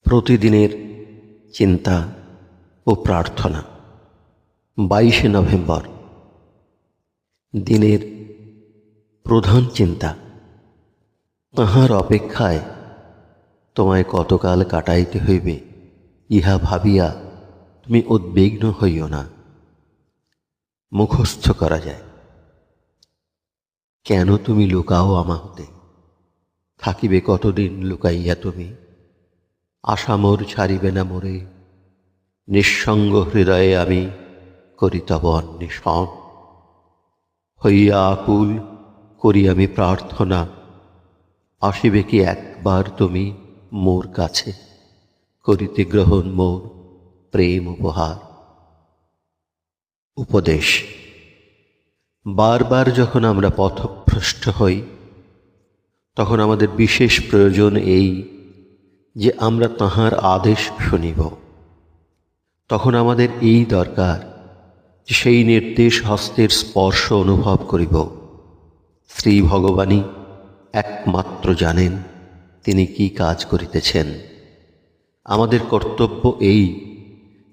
প্রতিদিনের চিন্তা ও প্রার্থনা। 22শে নভেম্বর। দিনের প্রধান চিন্তা। তাহার অপেক্ষায় তোমায় কতকাল কাটাইতে হইবে, ইহা ভাবিয়া তুমি উদ্বিগ্ন হইও না। মুখস্থ করা যায়। কেন তুমি লুকাও আমা হতে? থাকিবে কতদিন লুকাইয়া তুমি? আশা মোর ছাড়িবে না মোরে, নিঃসঙ্গ হৃদয়ে আমি করি তব অন্বেষণ। হইয়া আকুল করি আমি প্রার্থনা, আসিবে কি একবার তুমি মোর কাছে, করিতে গ্রহণ মোর প্রেম উপহার। উপদেশ। বারবার যখন আমরা পথভ্রষ্ট হই, তখন আমাদের বিশেষ প্রয়োজন এই যে আমরা তাঁহার আদেশ শুনিব। তখন আমাদের এই দরকার যে সেই নির্দেশ হস্তের স্পর্শ অনুভব করিব। শ্রী ভগবানই একমাত্র জানেন তিনি কি কাজ করিতেছেন। আমাদের কর্তব্য এই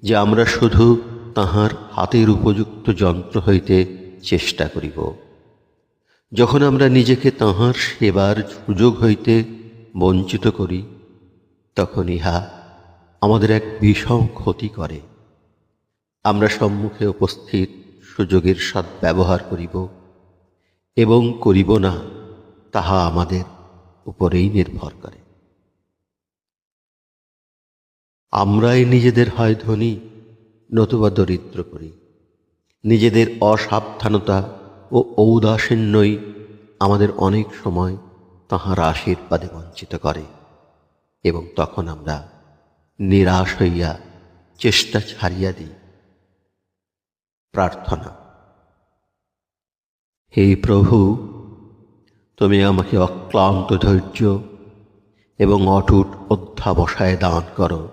যে আমরা শুধু তাঁহার হাতের উপযুক্ত যন্ত্র হইতে চেষ্টা করিব। যখন আমরা নিজেকে তাঁহার সেবার সুযোগ হইতে বঞ্চিত করি, তখন ইহা আমাদের এক ভীষণ ক্ষতি করে। আমরা সম্মুখে উপস্থিত সুযোগের সদ্ব্যবহার করিব এবং করিব না, তাহা আমাদের উপরেই নির্ভর করে। আমরাই নিজেদের হয় ধনী নতুবা দরিদ্র করি। নিজেদের অসাবধানতা ও ঔদাসীন্যই আমাদের অনেক সময় তাঁহার আশীর্বাদে বঞ্চিত করে, এবং তখন আমরা নিরাশ হইয়া চেষ্টা ছাড়িয়া দিই। প্রার্থনা। হে প্রভু, তুমি আমাকে অক্লান্ত ধৈর্য এবং অটুট অধ্যাবসায় দান করো।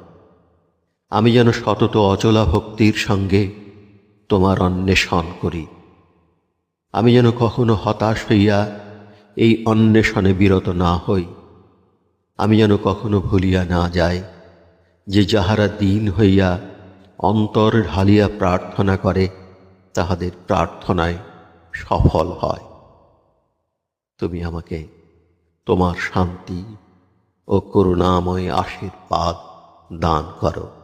আমি যেন সতত অচলা ভক্তির সঙ্গে তোমার অন্বেষণ করি। আমি যেন কখনো হতাশ হইয়া এই অন্বেষণে বিরত না হই। আমি যেন কখনো ভুলিয়া না যাই যে যাহারা দীন হইয়া অন্তর ঢালিয়া প্রার্থনা করে, তাহাদের প্রার্থনায় সফল হয়। তুমি আমাকে তোমার শান্তি ও করুণাময় আশীর্বাদ দান করো।